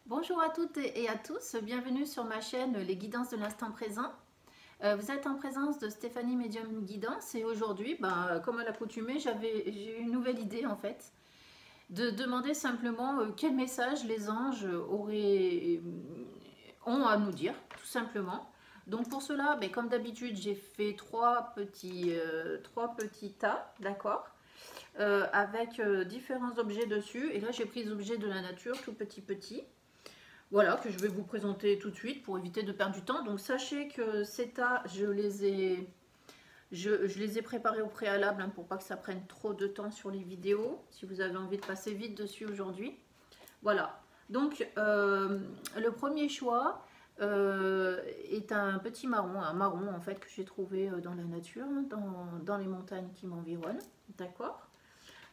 Bonjour à toutes et à tous, bienvenue sur ma chaîne Les Guidances de l'instant présent. Vous êtes en présence de Stéphanie Médium Guidance et aujourd'hui, comme à l'accoutumée, j'ai eu une nouvelle idée en fait, de demander simplement quel message les anges ont à nous dire, tout simplement. Donc pour cela, comme d'habitude, j'ai fait trois petits tas, d'accord, avec différents objets dessus. Et là, j'ai pris des objets de la nature, tout petits. Voilà, que je vais vous présenter tout de suite pour éviter de perdre du temps. Donc sachez que ces tas, je les ai préparés au préalable pour pas que ça prenne trop de temps sur les vidéos, si vous avez envie de passer vite dessus aujourd'hui. Voilà, donc le premier choix est un petit marron, un marron en fait que j'ai trouvé dans la nature, dans les montagnes qui m'environnent, d'accord.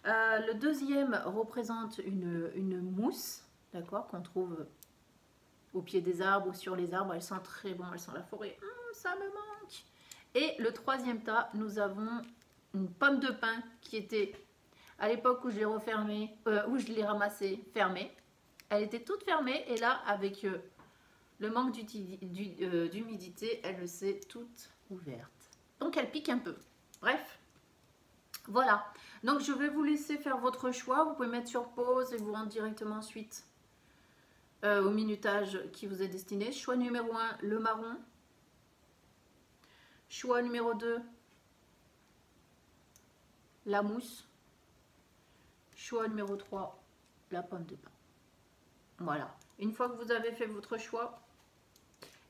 Le deuxième représente une mousse, d'accord, qu'on trouve au pied des arbres ou sur les arbres. Elle sent très bon, elle sent la forêt. Ça me manque. Et le troisième tas, nous avons une pomme de pin qui était, à l'époque où je l'ai refermée, où je l'ai ramassée, fermée. Elle était toute fermée et là, avec le manque d'humidité, elle s'est toute ouverte. Donc elle pique un peu. Bref, voilà. Donc je vais vous laisser faire votre choix. Vous pouvez mettre sur pause et vous rendre directement ensuite au minutage qui vous est destiné. Choix numéro 1, le marron. Choix numéro 2, la mousse. Choix numéro 3, la pomme de pin. Voilà. Une fois que vous avez fait votre choix,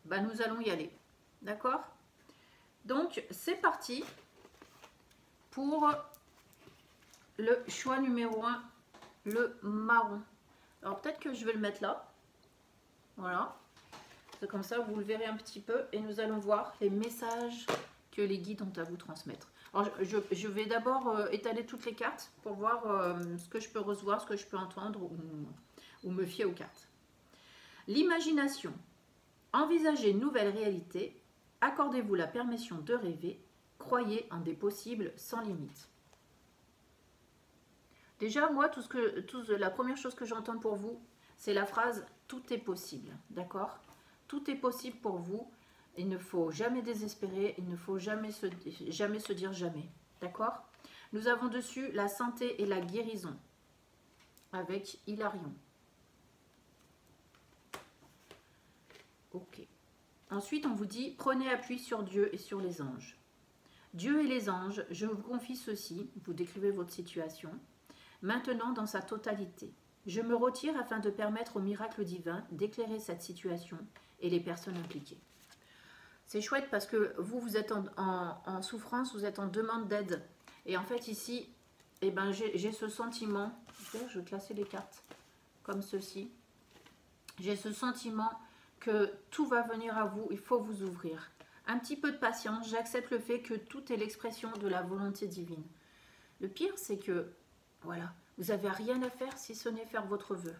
nous allons y aller. D'accord? Donc, c'est parti pour le choix numéro 1, le marron. Alors, peut-être que je vais le mettre là. Voilà. C'est comme ça, vous le verrez un petit peu et nous allons voir les messages que les guides ont à vous transmettre. Alors, je vais d'abord étaler toutes les cartes pour voir ce que je peux recevoir, ce que je peux entendre ou me fier aux cartes. L'imagination. Envisagez une nouvelle réalité. Accordez-vous la permission de rêver. Croyez en des possibles sans limite. Déjà, moi, la première chose que j'entends pour vous, c'est la phrase « tout est possible ». D'accord ? Tout est possible pour vous. Il ne faut jamais désespérer. Il ne faut jamais se dire jamais. D'accord ? Nous avons dessus la santé et la guérison avec Hilarion. Ok. Ensuite, on vous dit « Prenez appui sur Dieu et sur les anges ». Dieu et les anges, je vous confie ceci. Vous décrivez votre situation. Maintenant dans sa totalité. Je me retire afin de permettre au miracle divin d'éclairer cette situation et les personnes impliquées. C'est chouette parce que vous êtes en souffrance, vous êtes en demande d'aide. Et en fait ici, j'ai ce sentiment, je vais classer les cartes comme ceci. J'ai ce sentiment que tout va venir à vous, il faut vous ouvrir. Un petit peu de patience, j'accepte le fait que tout est l'expression de la volonté divine. Le pire, c'est que, voilà, vous n'avez rien à faire si ce n'est faire votre vœu.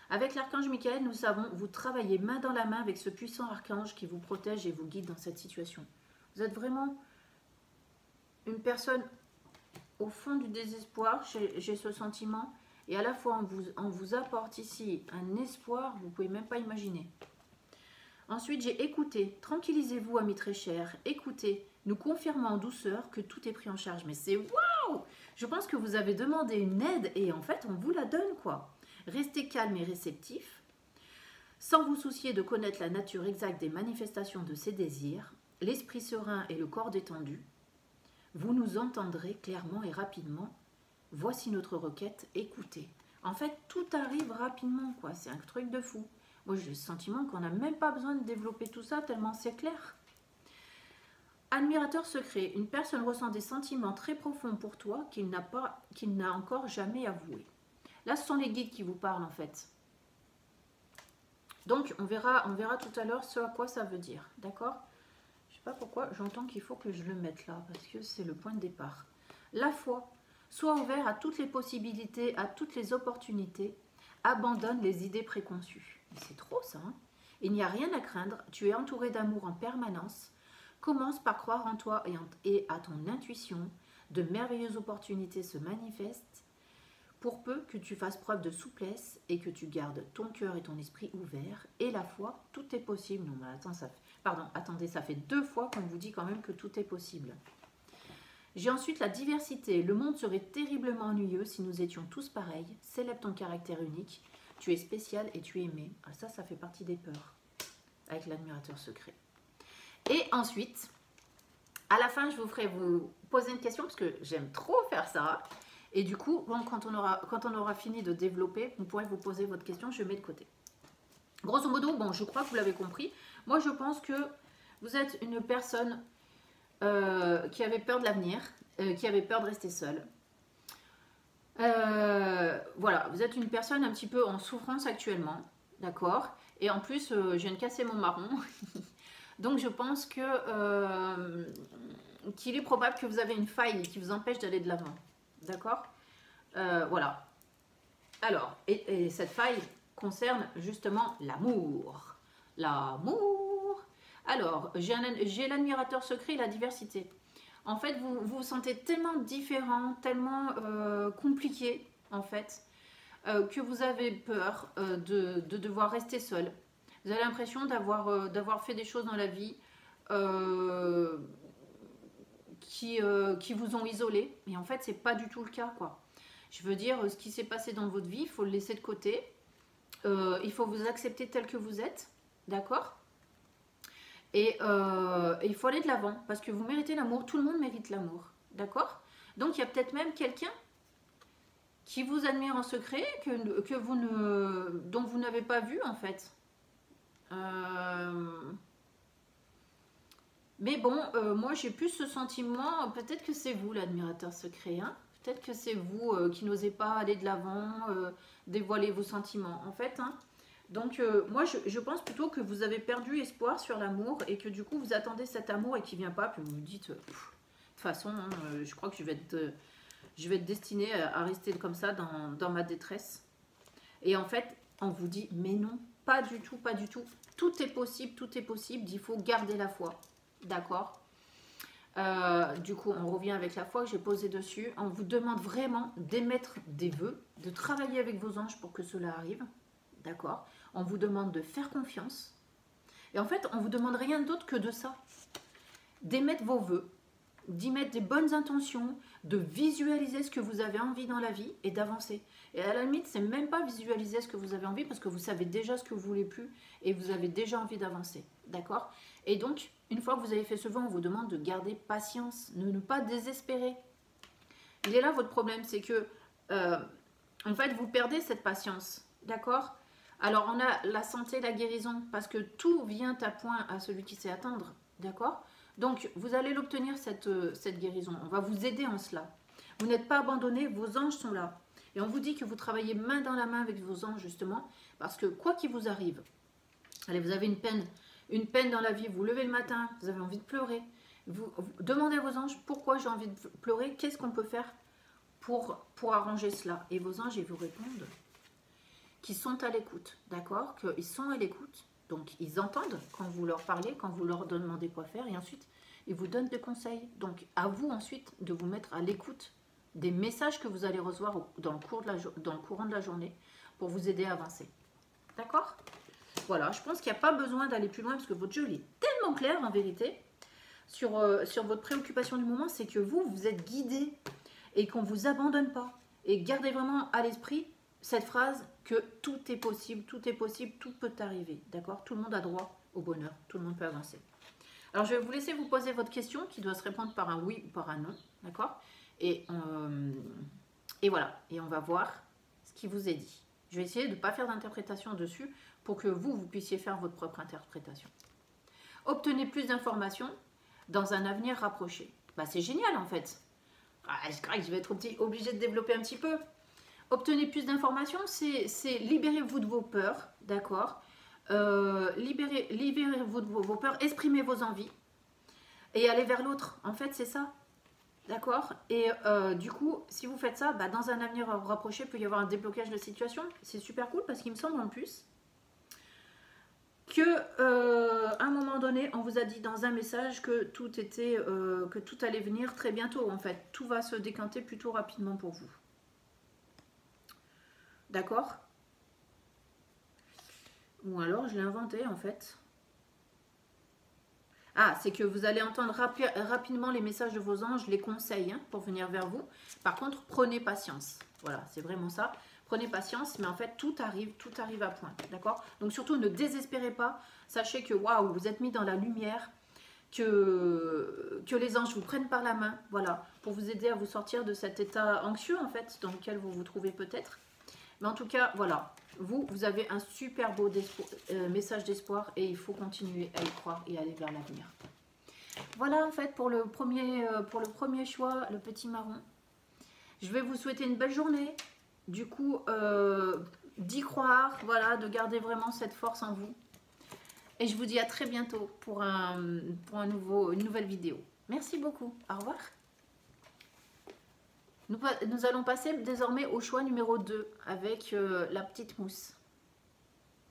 Avec l'archange Michael, nous savons, vous travaillez main dans la main avec ce puissant archange qui vous protège et vous guide dans cette situation. Vous êtes vraiment une personne au fond du désespoir, j'ai ce sentiment, et à la fois on vous apporte ici un espoir, vous ne pouvez même pas imaginer. Ensuite, j'ai écouté, tranquillisez-vous amis très chers, écoutez, nous confirmons en douceur que tout est pris en charge. Mais c'est waouh! Je pense que vous avez demandé une aide et en fait on vous la donne quoi. Restez calme et réceptif, sans vous soucier de connaître la nature exacte des manifestations de ces désirs, l'esprit serein et le corps détendu. Vous nous entendrez clairement et rapidement. Voici notre requête, écoutez. En fait, tout arrive rapidement, quoi. C'est un truc de fou. Moi, j'ai le sentiment qu'on n'a même pas besoin de développer tout ça, tellement c'est clair. Admirateur secret, une personne ressent des sentiments très profonds pour toi qu'il n'a encore jamais avoués. Là, ce sont les guides qui vous parlent, en fait. Donc, on verra tout à l'heure ce à quoi ça veut dire, d'accord ? Je ne sais pas pourquoi, j'entends qu'il faut que je le mette là, parce que c'est le point de départ. La foi, sois ouvert à toutes les possibilités, à toutes les opportunités, abandonne les idées préconçues. Mais c'est trop ça, hein ? Il n'y a rien à craindre, tu es entouré d'amour en permanence. Commence par croire en toi et à ton intuition. De merveilleuses opportunités se manifestent. pour peu que tu fasses preuve de souplesse et que tu gardes ton cœur et ton esprit ouverts et la foi, tout est possible. Non, mais attends, attendez, ça fait 2 fois qu'on vous dit quand même que tout est possible. J'ai ensuite la diversité. Le monde serait terriblement ennuyeux si nous étions tous pareils. Célèbre ton caractère unique. Tu es spécial et tu es aimé. Ah, ça fait partie des peurs. Avec l'admirateur secret. Et ensuite, à la fin, je vous ferai vous poser une question parce que j'aime trop faire ça. Et du coup, bon, quand on aura fini de développer, vous pourrez vous poser votre question, je mets de côté. Grosso modo, bon, je crois que vous l'avez compris. Moi, je pense que vous êtes une personne qui avait peur de l'avenir, qui avait peur de rester seule. Voilà, vous êtes une personne un petit peu en souffrance actuellement, d'accord? Et en plus, je viens de casser mon marron. Donc, je pense que qu'il est probable que vous avez une faille qui vous empêche d'aller de l'avant. D'accord? Voilà. Alors, et cette faille concerne justement l'amour. L'amour. Alors, j'ai l'admirateur secret et la diversité. En fait, vous vous sentez tellement différent, tellement compliqué, en fait, que vous avez peur de devoir rester seul. Vous avez l'impression d'avoir fait des choses dans la vie qui vous ont isolé. Mais en fait, c'est pas du tout le cas, quoi. Je veux dire, ce qui s'est passé dans votre vie, il faut le laisser de côté. Il faut vous accepter tel que vous êtes, d'accord? Et il faut aller de l'avant, parce que vous méritez l'amour. Tout le monde mérite l'amour, d'accord? Donc, il y a peut-être même quelqu'un qui vous admire en secret, dont vous n'avez pas vu, en fait. Mais bon, moi j'ai plus ce sentiment, peut-être que c'est vous l'admirateur secret, hein, peut-être que c'est vous qui n'osez pas aller de l'avant, dévoiler vos sentiments, en fait. Hein. Donc moi je pense plutôt que vous avez perdu espoir sur l'amour et que du coup vous attendez cet amour et qu'il ne vient pas, puis vous vous dites, de toute façon, hein, je crois que je vais être destinée à rester comme ça dans ma détresse. Et en fait, on vous dit, mais non, pas du tout, pas du tout. Tout est possible, il faut garder la foi. D'accord. Du coup, on revient avec la foi que j'ai posée dessus. On vous demande vraiment d'émettre des vœux, de travailler avec vos anges pour que cela arrive. D'accord. On vous demande de faire confiance. Et en fait, on vous demande rien d'autre que de ça. D'émettre vos vœux, d'y mettre des bonnes intentions, de visualiser ce que vous avez envie dans la vie et d'avancer. Et à la limite, c'est même pas visualiser ce que vous avez envie parce que vous savez déjà ce que vous voulez plus et vous avez déjà envie d'avancer. D'accord? Et donc, une fois que vous avez fait ce vœu, on vous demande de garder patience, de ne pas désespérer. Il est là votre problème, c'est que en fait, vous perdez cette patience. D'accord? Alors, on a la santé, la guérison, parce que tout vient à point à celui qui sait attendre. D'accord? Donc, vous allez l'obtenir, cette guérison. On va vous aider en cela. Vous n'êtes pas abandonné, vos anges sont là. Et on vous dit que vous travaillez main dans la main avec vos anges, justement, parce que quoi qu'il vous arrive, allez, vous avez une peine dans la vie, vous levez le matin, vous avez envie de pleurer, vous demandez à vos anges, pourquoi j'ai envie de pleurer, qu'est-ce qu'on peut faire pour arranger cela? Et vos anges, ils vous répondent qu'ils sont à l'écoute, d'accord? Qu'ils sont à l'écoute. Donc, ils entendent quand vous leur parlez, quand vous leur demandez quoi faire, et ensuite, ils vous donnent des conseils. Donc, à vous ensuite de vous mettre à l'écoute des messages que vous allez recevoir dans le courant de la journée pour vous aider à avancer. D'accord? Voilà, je pense qu'il n'y a pas besoin d'aller plus loin parce que votre jeu il est tellement clair en vérité sur votre préoccupation du moment, c'est que vous êtes guidé et qu'on ne vous abandonne pas. Et gardez vraiment à l'esprit cette phrase que tout est possible, tout peut arriver, d'accord? Tout le monde a droit au bonheur, tout le monde peut avancer. Alors je vais vous laisser vous poser votre question qui doit se répondre par un oui ou par un non, d'accord? Et voilà, et on va voir ce qui vous est dit. Je vais essayer de ne pas faire d'interprétation dessus pour que vous puissiez faire votre propre interprétation. Obtenez plus d'informations dans un avenir rapproché. Bah, c'est génial en fait. Je crois que je vais être obligée de développer un petit peu. Obtenez plus d'informations, c'est libérez-vous de vos peurs, d'accord? Libérez-vous de vos peurs, exprimez vos envies et allez vers l'autre. En fait, c'est ça. D'accord? Et du coup, si vous faites ça, bah, dans un avenir rapproché, il peut y avoir un déblocage de situation. C'est super cool parce qu'il me semble en plus que à un moment donné, on vous a dit dans un message que tout allait venir très bientôt. En fait, tout va se décanter plutôt rapidement pour vous. D'accord? Ou alors je l'ai inventé en fait. Ah, c'est que vous allez entendre rapidement les messages de vos anges, les conseils hein, pour venir vers vous. Par contre, prenez patience. Voilà, c'est vraiment ça. Prenez patience, mais en fait, tout arrive à point. D'accord? Donc surtout, ne désespérez pas. Sachez que, waouh, vous êtes mis dans la lumière, que les anges vous prennent par la main, voilà, pour vous aider à vous sortir de cet état anxieux, en fait, dans lequel vous vous trouvez peut-être. Mais en tout cas, voilà, vous avez un super beau message d'espoir et il faut continuer à y croire et aller vers l'avenir. Voilà en fait pour le premier choix, le petit marron. Je vais vous souhaiter une belle journée. Du coup, d'y croire, voilà, de garder vraiment cette force en vous. Et je vous dis à très bientôt pour une nouvelle vidéo. Merci beaucoup. Au revoir. Nous allons passer désormais au choix numéro 2 avec la petite mousse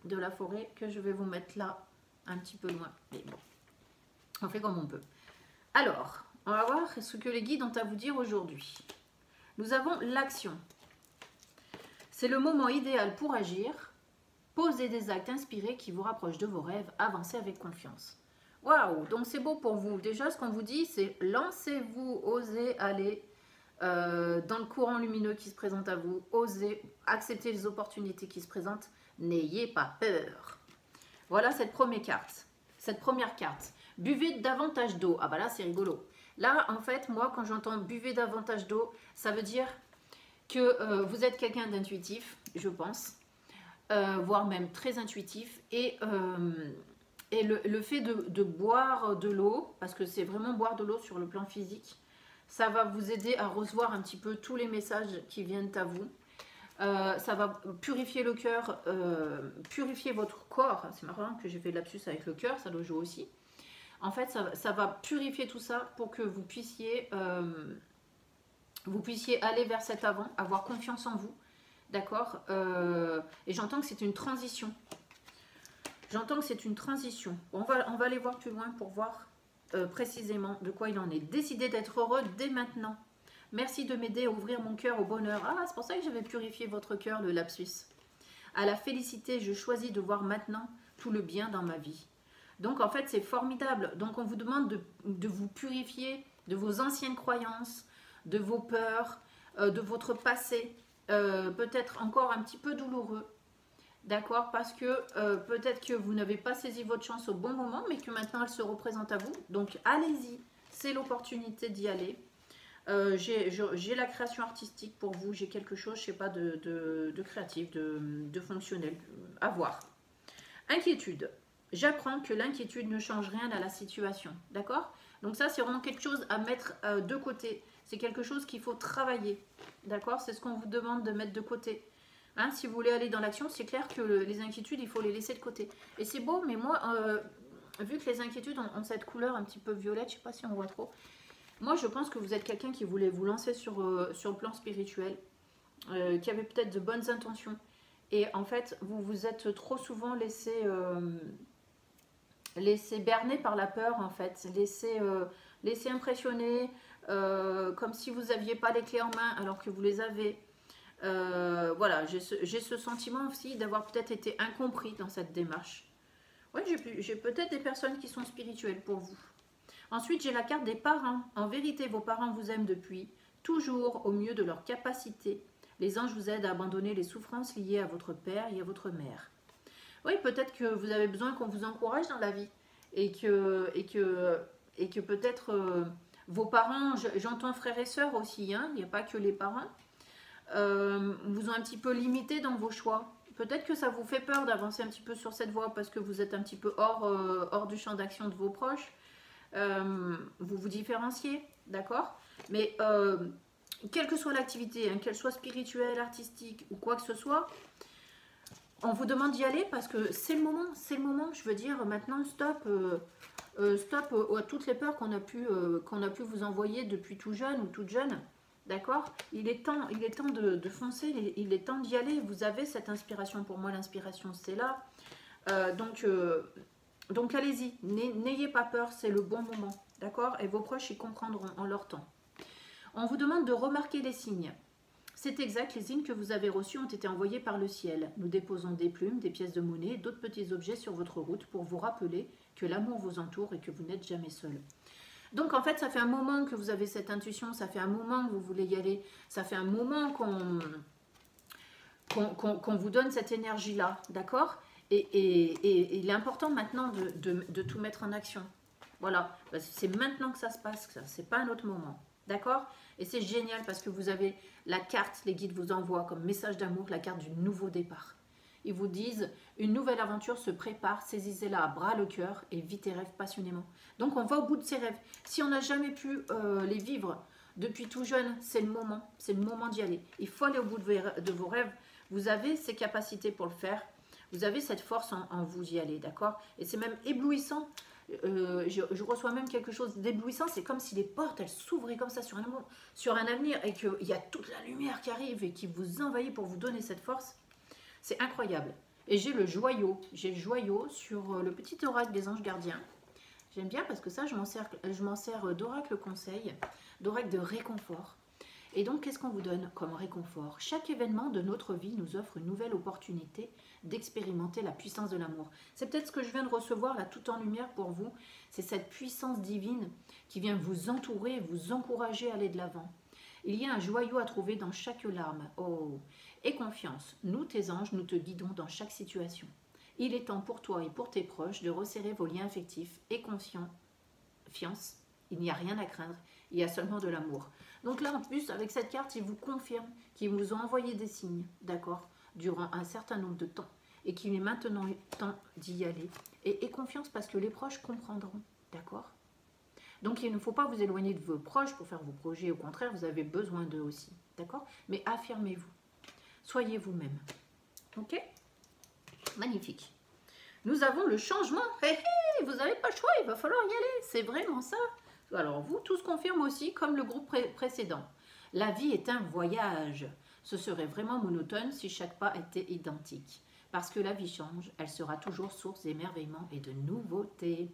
de la forêt que je vais vous mettre là, un petit peu loin. Mais bon, on fait comme on peut. Alors, on va voir ce que les guides ont à vous dire aujourd'hui. Nous avons l'action. C'est le moment idéal pour agir. Posez des actes inspirés qui vous rapprochent de vos rêves. Avancez avec confiance. Waouh, donc c'est beau pour vous. Déjà, ce qu'on vous dit, c'est lancez-vous, osez aller dans le courant lumineux qui se présente à vous. Osez accepter les opportunités qui se présentent. N'ayez pas peur. Voilà cette première carte. Buvez davantage d'eau. Ah bah là, c'est rigolo. Là, en fait, moi, quand j'entends buvez davantage d'eau, ça veut dire que vous êtes quelqu'un d'intuitif, je pense. Voire même très intuitif. Et le fait de boire de l'eau, parce que c'est vraiment boire de l'eau sur le plan physique, ça va vous aider à recevoir un petit peu tous les messages qui viennent à vous. Ça va purifier le cœur, purifier votre corps. C'est marrant que j'ai fait de lapsus avec le cœur, ça le joue aussi. En fait, ça va purifier tout ça pour que vous puissiez aller vers cet avant, avoir confiance en vous. D'accord, et j'entends que c'est une transition. J'entends que c'est une transition. On va aller voir plus loin pour voir précisément de quoi il en est. Décidez d'être heureux dès maintenant. Merci de m'aider à ouvrir mon cœur au bonheur. Ah, c'est pour ça que j'avais purifié votre cœur, le lapsus. À la félicité, je choisis de voir maintenant tout le bien dans ma vie. Donc, en fait, c'est formidable. Donc, on vous demande de vous purifier de vos anciennes croyances, de vos peurs, de votre passé, peut-être encore un petit peu douloureux. D'accord, parce que peut-être que vous n'avez pas saisi votre chance au bon moment, mais que maintenant elle se représente à vous. Donc allez-y, c'est l'opportunité d'y aller. J'ai la création artistique pour vous, j'ai quelque chose, je sais pas, de créatif, de fonctionnel, à voir. Inquiétude. J'apprends que l'inquiétude ne change rien à la situation. D'accord? Donc ça, c'est vraiment quelque chose à mettre de côté. C'est quelque chose qu'il faut travailler. D'accord? C'est ce qu'on vous demande de mettre de côté. Hein, si vous voulez aller dans l'action, c'est clair que les inquiétudes, il faut les laisser de côté. Et c'est beau, mais moi, vu que les inquiétudes ont cette couleur un petit peu violette, je ne sais pas si on voit trop, moi je pense que vous êtes quelqu'un qui voulait vous lancer sur le plan spirituel, qui avait peut-être de bonnes intentions. Et en fait, vous vous êtes trop souvent laissé berner par la peur, en fait. Laissé impressionner, comme si vous n'aviez pas les clés en main alors que vous les avez. Voilà, j'ai ce sentiment aussi d'avoir peut-être été incompris dans cette démarche. Oui, j'ai peut-être des personnes qui sont spirituelles pour vous. Ensuite, j'ai la carte des parents. En vérité, vos parents vous aiment depuis toujours au mieux de leur capacité. Les anges vous aident à abandonner les souffrances liées à votre père et à votre mère. Oui, peut-être que vous avez besoin qu'on vous encourage dans la vie et que peut-être vos parents, j'entends frères et sœurs aussi, hein, il n'y a pas que les parents, vous ont un petit peu limité dans vos choix. Peut-être que ça vous fait peur d'avancer un petit peu sur cette voie parce que vous êtes un petit peu hors du champ d'action de vos proches. Vous vous différenciez, d'accord? Mais quelle que soit l'activité, hein, qu'elle soit spirituelle, artistique ou quoi que ce soit, on vous demande d'y aller parce que c'est le moment, je veux dire, maintenant, stop à toutes les peurs qu'on a pu vous envoyer depuis tout jeune ou toute jeune. D'accord? Il est temps de foncer, il est temps d'y aller. Vous avez cette inspiration. Pour moi, l'inspiration, c'est là. Donc allez-y. N'ayez pas peur, c'est le bon moment. D'accord? Et vos proches, ils comprendront en leur temps. On vous demande de remarquer les signes. C'est exact, les signes que vous avez reçus ont été envoyés par le ciel. Nous déposons des plumes, des pièces de monnaie et d'autres petits objets sur votre route pour vous rappeler que l'amour vous entoure et que vous n'êtes jamais seul. Donc en fait, ça fait un moment que vous avez cette intuition, ça fait un moment que vous voulez y aller, ça fait un moment qu'on vous donne cette énergie-là, d'accord? Et il est important maintenant de tout mettre en action. Voilà, c'est maintenant que ça se passe, c'est pas un autre moment, d'accord? Et c'est génial parce que vous avez la carte, les guides vous envoient comme message d'amour, la carte du nouveau départ. Ils vous disent, une nouvelle aventure se prépare, saisissez-la à bras le cœur et vivez tes rêves passionnément. Donc on va au bout de ses rêves. Si on n'a jamais pu les vivre depuis tout jeune, c'est le moment d'y aller. Il faut aller au bout de vos rêves. Vous avez ces capacités pour le faire. Vous avez cette force en vous d'y aller, d'accord? Et c'est même éblouissant. Je reçois même quelque chose d'éblouissant. C'est comme si les portes, elles s'ouvraient comme ça sur un avenir et qu'il y a toute la lumière qui arrive et qui vous envahit pour vous donner cette force. C'est incroyable. Et j'ai le joyau. J'ai le joyau sur le petit oracle des anges gardiens. J'aime bien parce que ça, je m'en sers d'oracle conseil, d'oracle de réconfort. Et donc, qu'est-ce qu'on vous donne comme réconfort? Chaque événement de notre vie nous offre une nouvelle opportunité d'expérimenter la puissance de l'amour. C'est peut-être ce que je viens de recevoir là, tout en lumière pour vous. C'est cette puissance divine qui vient vous entourer, vous encourager à aller de l'avant. Il y a un joyau à trouver dans chaque larme. Oh, et confiance. Nous, tes anges, nous te guidons dans chaque situation. Il est temps pour toi et pour tes proches de resserrer vos liens affectifs et confiance. Il n'y a rien à craindre, il y a seulement de l'amour. Donc là, en plus, avec cette carte, il vous confirme qu'ils vous ont envoyé des signes, d'accord, durant un certain nombre de temps, et qu'il est maintenant temps d'y aller. Et confiance parce que les proches comprendront, d'accord? Donc il ne faut pas vous éloigner de vos proches pour faire vos projets, au contraire, vous avez besoin d'eux aussi, d'accord? Mais affirmez-vous, soyez vous-même, ok? Magnifique. Nous avons le changement. Hey, hey, vous n'avez pas le choix, il va falloir y aller. C'est vraiment ça. Alors vous, tout se confirme aussi comme le groupe précédent. La vie est un voyage. Ce serait vraiment monotone si chaque pas était identique. Parce que la vie change, elle sera toujours source d'émerveillement et de nouveautés.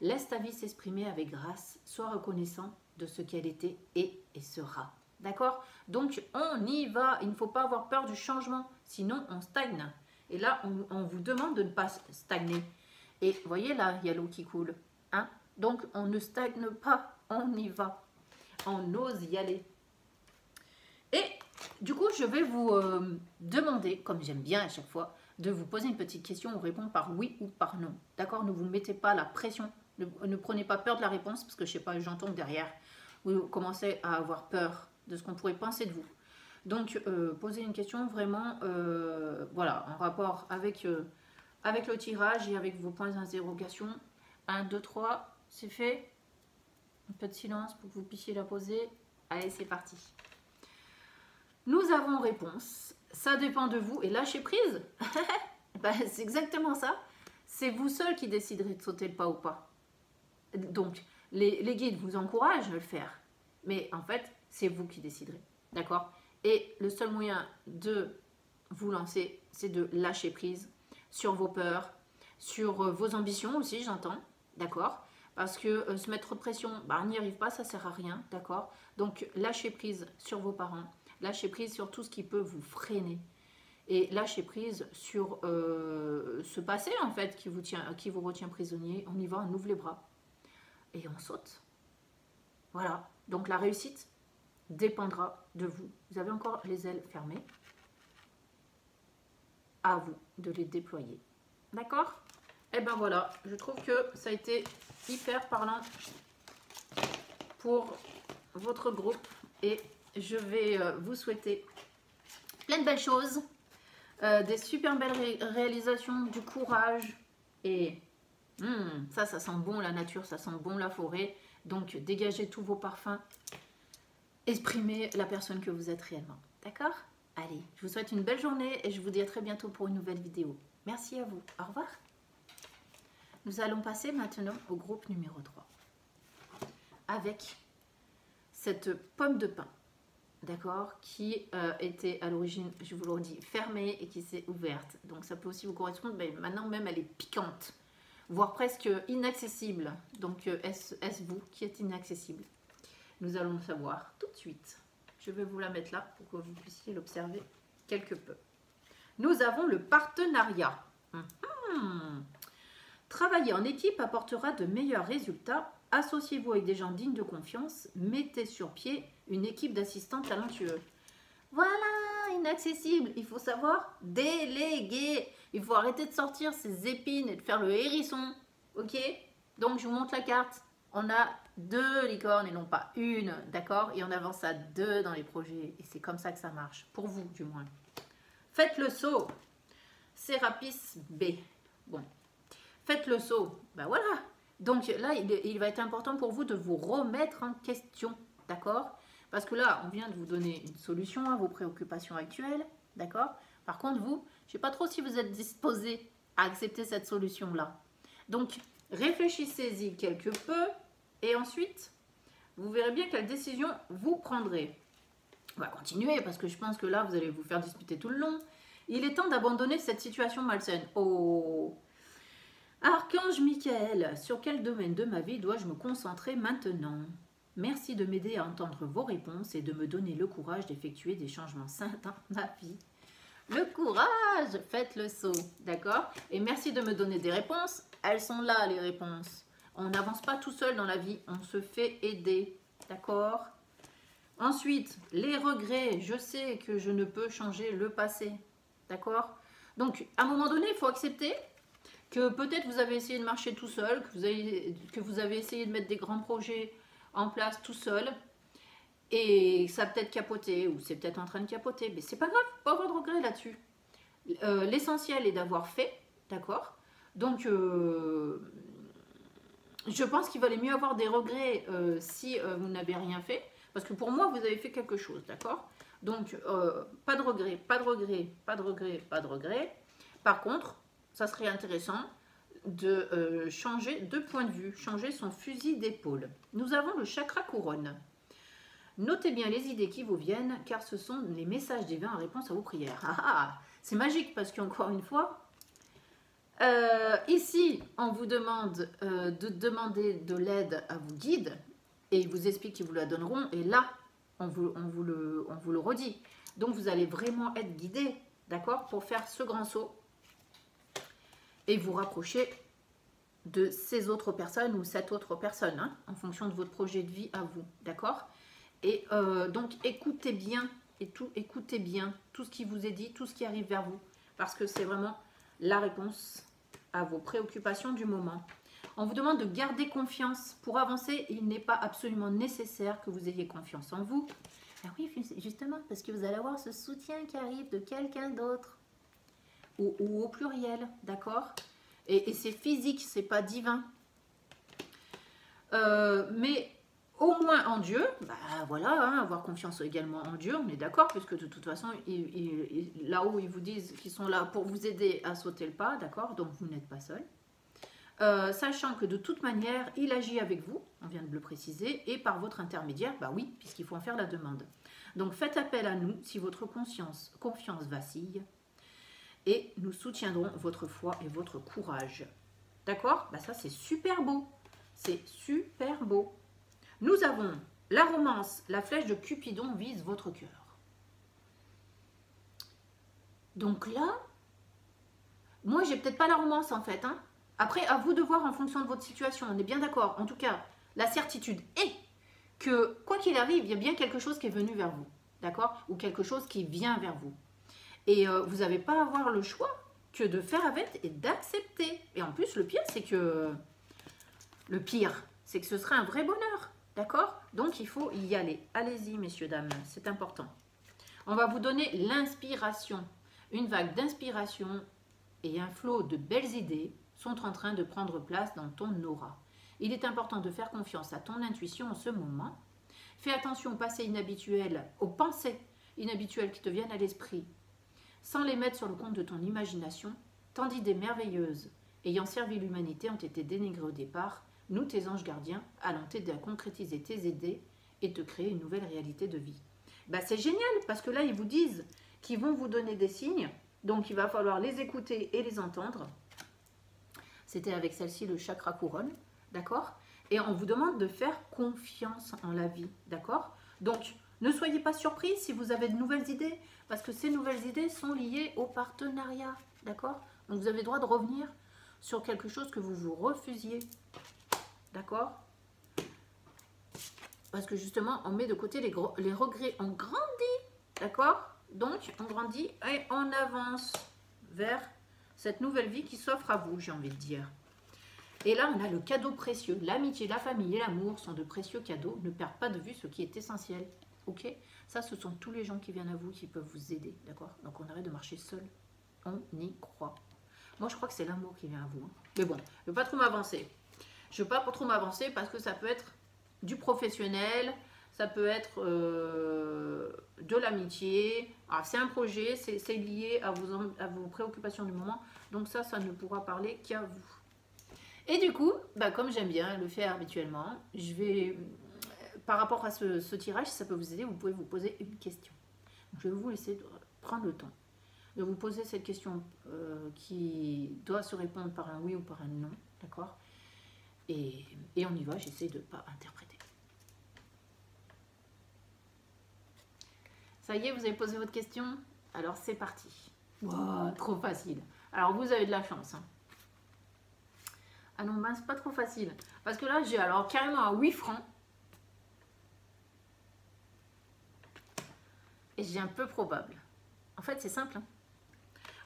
Laisse ta vie s'exprimer avec grâce. Sois reconnaissant de ce qu'elle était et sera. D'accord? Donc on y va. Il ne faut pas avoir peur du changement. Sinon on stagne. Et là, on vous demande de ne pas stagner. Et vous voyez là, il y a l'eau qui coule. Hein? Donc, on ne stagne pas, on y va. On ose y aller. Et du coup, je vais vous demander, comme j'aime bien à chaque fois, de vous poser une petite question. On répond par oui ou par non. D'accord? Ne vous mettez pas la pression. Ne prenez pas peur de la réponse, parce que je ne sais pas, j'entends que derrière, vous commencez à avoir peur de ce qu'on pourrait penser de vous. Donc, posez une question vraiment, voilà, en rapport avec le tirage et avec vos points d'interrogation. 1, 2, 3, c'est fait. Un peu de silence pour que vous puissiez la poser. Allez, c'est parti. Nous avons réponse. Ça dépend de vous. Et lâchez prise. Ben, c'est exactement ça. C'est vous seul qui déciderez de sauter le pas ou pas. Donc, les guides vous encouragent à le faire. Mais en fait, c'est vous qui déciderez. D'accord ? Et le seul moyen de vous lancer, c'est de lâcher prise sur vos peurs, sur vos ambitions aussi, j'entends, d'accord? Parce que se mettre trop de pression, bah, on n'y arrive pas, ça ne sert à rien, d'accord? Donc lâchez prise sur vos parents, lâchez prise sur tout ce qui peut vous freiner. Et lâchez prise sur ce passé, en fait, qui vous retient prisonnier. On y va, on ouvre les bras et on saute. Voilà, donc la réussite dépendra de vous. Vous avez encore les ailes fermées. À vous de les déployer. D'accord? Et ben voilà, je trouve que ça a été hyper parlant pour votre groupe et je vais vous souhaiter plein de belles choses, des super belles réalisations, du courage et ça sent bon la nature, ça sent bon la forêt. Donc dégagez tous vos parfums. Exprimez la personne que vous êtes réellement. D'accord? Allez, je vous souhaite une belle journée et je vous dis à très bientôt pour une nouvelle vidéo. Merci à vous. Au revoir. Nous allons passer maintenant au groupe numéro 3. Avec cette pomme de pin, d'accord, qui était à l'origine, je vous le redis, fermée et qui s'est ouverte. Donc ça peut aussi vous correspondre, mais maintenant même elle est piquante, voire presque inaccessible. Donc est-ce vous qui êtes inaccessible? Nous allons le savoir tout de suite. Je vais vous la mettre là pour que vous puissiez l'observer quelque peu. Nous avons le partenariat. Travailler en équipe apportera de meilleurs résultats. Associez-vous avec des gens dignes de confiance. Mettez sur pied une équipe d'assistants talentueux. Voilà, inaccessible. Il faut savoir déléguer. Il faut arrêter de sortir ses épines et de faire le hérisson. Ok? Donc, je vous montre la carte. On a 2 licornes et non pas une. D'accord? Et on avance à 2 dans les projets. Et c'est comme ça que ça marche. Pour vous, du moins. Faites le saut. Sérapis B. Bon. Faites le saut. Ben voilà. Donc là, il va être important pour vous de vous remettre en question. D'accord? Parce que là, on vient de vous donner une solution à vos préoccupations actuelles. D'accord? Par contre, vous, je ne sais pas trop si vous êtes disposé à accepter cette solution-là. Donc, réfléchissez-y quelque peu. Et ensuite, vous verrez bien quelle décision vous prendrez. On va continuer parce que je pense que là, vous allez vous faire disputer tout le long. Il est temps d'abandonner cette situation malsaine. Oh! Archange Michael, sur quel domaine de ma vie dois-je me concentrer maintenant? Merci de m'aider à entendre vos réponses et de me donner le courage d'effectuer des changements sains dans ma vie. Le courage! Faites le saut, d'accord? Et merci de me donner des réponses. Elles sont là, les réponses. On n'avance pas tout seul dans la vie, on se fait aider, d'accord? Ensuite, les regrets. Je sais que je ne peux changer le passé, d'accord? Donc, à un moment donné, il faut accepter que peut-être vous avez essayé de marcher tout seul, que vous avez essayé de mettre des grands projets en place tout seul, et ça a peut-être capoté, ou c'est peut-être en train de capoter, mais c'est pas grave, pas avoir de regrets là-dessus. L'essentiel est d'avoir fait, d'accord? Donc, je pense qu'il valait mieux avoir des regrets si vous n'avez rien fait, parce que pour moi, vous avez fait quelque chose, d'accord? Donc, pas de regrets, pas de regrets, pas de regrets, pas de regrets. Par contre, ça serait intéressant de changer de point de vue, changer son fusil d'épaule. Nous avons le chakra couronne. Notez bien les idées qui vous viennent, car ce sont les messages divins en réponse à vos prières. C'est magique parce qu'encore une fois, ici, on vous demande de demander de l'aide à vos guides, et ils vous expliquent qu'ils vous la donneront, et là, on vous le redit. Donc, vous allez vraiment être guidé, d'accord, pour faire ce grand saut et vous rapprocher de ces autres personnes ou cette autre personne, hein, en fonction de votre projet de vie à vous, d'accord? Et donc, écoutez bien tout ce qui vous est dit, tout ce qui arrive vers vous, parce que c'est vraiment la réponse à vos préoccupations du moment. On vous demande de garder confiance. Pour avancer, il n'est pas absolument nécessaire que vous ayez confiance en vous. Ah oui, justement, parce que vous allez avoir ce soutien qui arrive de quelqu'un d'autre. Ou au pluriel, d'accord? Et c'est physique, c'est pas divin. Mais au moins en Dieu, bah voilà, hein, avoir confiance également en Dieu, on est d'accord, puisque de toute façon, là-haut, ils vous disent qu'ils sont là pour vous aider à sauter le pas, d'accord? Donc vous n'êtes pas seul. Sachant que de toute manière, il agit avec vous, on vient de le préciser, et par votre intermédiaire, bah oui, puisqu'il faut en faire la demande. Donc faites appel à nous si votre confiance vacille, et nous soutiendrons votre foi et votre courage. D'accord? Bah ça, c'est super beau. C'est super beau. Nous avons la romance, la flèche de Cupidon vise votre cœur. Donc là, moi, j'ai peut-être pas la romance en fait, hein. Après, à vous de voir en fonction de votre situation, on est bien d'accord. En tout cas, la certitude est que, quoi qu'il arrive, il y a bien quelque chose qui est venu vers vous, d'accord? Ou quelque chose qui vient vers vous. Et vous n'avez pas à avoir le choix que de faire avec et d'accepter. Et en plus, le pire, c'est que ce serait un vrai bonheur, d'accord? Donc, il faut y aller. Allez-y, messieurs, dames, c'est important. On va vous donner l'inspiration. Une vague d'inspiration et un flot de belles idées sont en train de prendre place dans ton aura. Il est important de faire confiance à ton intuition en ce moment. Fais attention aux pensées inhabituelles qui te viennent à l'esprit, sans les mettre sur le compte de ton imagination. Tant d'idées merveilleuses ayant servi l'humanité ont été dénigrées au départ. Nous, tes anges gardiens, allons t'aider à concrétiser tes idées et te créer une nouvelle réalité de vie. Bah, c'est génial, parce que là, ils vous disent qu'ils vont vous donner des signes, donc il va falloir les écouter et les entendre. C'était avec celle-ci le chakra couronne, d'accord? Et on vous demande de faire confiance en la vie, d'accord? Donc, Ne soyez pas surpris si vous avez de nouvelles idées, parce que ces nouvelles idées sont liées au partenariat, d'accord? Donc vous avez le droit de revenir sur quelque chose que vous vous refusiez, d'accord? Parce que justement, on met de côté les regrets, on grandit, d'accord? Donc, on grandit et on avance vers cette nouvelle vie qui s'offre à vous, j'ai envie de dire. Et là, on a le cadeau précieux. L'amitié, la famille et l'amour sont de précieux cadeaux. Ne perdez pas de vue ce qui est essentiel. Ok? Ça, ce sont tous les gens qui viennent à vous qui peuvent vous aider. D'accord? Donc, on arrête de marcher seul. On y croit. Moi, je crois que c'est l'amour qui vient à vous. Hein. Mais bon, je ne veux pas trop m'avancer. Je ne veux pas trop m'avancer parce que ça peut être du professionnel, ça peut être de l'amitié. C'est un projet, c'est lié à vos préoccupations du moment. Donc ça ne pourra parler qu'à vous. Et du coup, comme j'aime bien le faire habituellement, je vais, par rapport à ce tirage, si ça peut vous aider, vous pouvez vous poser une question. Donc, je vais vous laisser prendre le temps de vous poser cette question qui doit se répondre par un oui ou par un non, d'accord? Et on y va, j'essaie de ne pas interpréter. Ça y est, vous avez posé votre question? Alors c'est parti. Wow, trop facile. Alors vous avez de la chance. Hein. Ah non, mince, pas trop facile. Parce que là, j'ai alors carrément un 8 francs. Et j'ai un peu probable. En fait, c'est simple. Hein.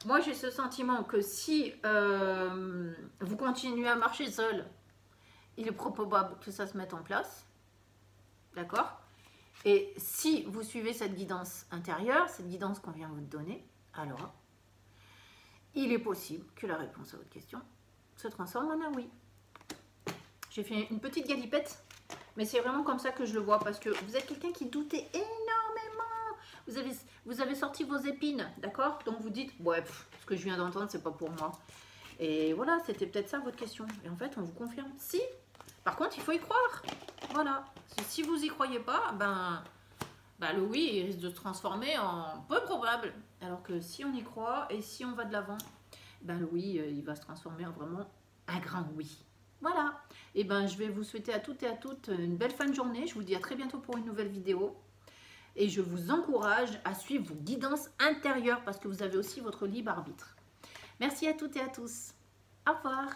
Moi, j'ai ce sentiment que si vous continuez à marcher seul, il est probable que ça se mette en place. D'accord? Et si vous suivez cette guidance intérieure, cette guidance qu'on vient vous donner, alors il est possible que la réponse à votre question se transforme en un oui. J'ai fait une petite galipette, mais c'est vraiment comme ça que je le vois, parce que vous êtes quelqu'un qui doutait énormément. Vous avez sorti vos épines, d'accord? Donc vous dites, ouais, ce que je viens d'entendre, c'est pas pour moi. Et voilà, c'était peut-être ça votre question. Et en fait, on vous confirme. Si, par contre, il faut y croire. Voilà. Si vous y croyez pas, le oui, il risque de se transformer en peu probable. Alors que si on y croit et si on va de l'avant, le oui, il va se transformer en vraiment un grand oui. Voilà. Et je vais vous souhaiter à toutes et à toutes une belle fin de journée. Je vous dis à très bientôt pour une nouvelle vidéo. Et je vous encourage à suivre vos guidances intérieures parce que vous avez aussi votre libre arbitre. Merci à toutes et à tous. Au revoir.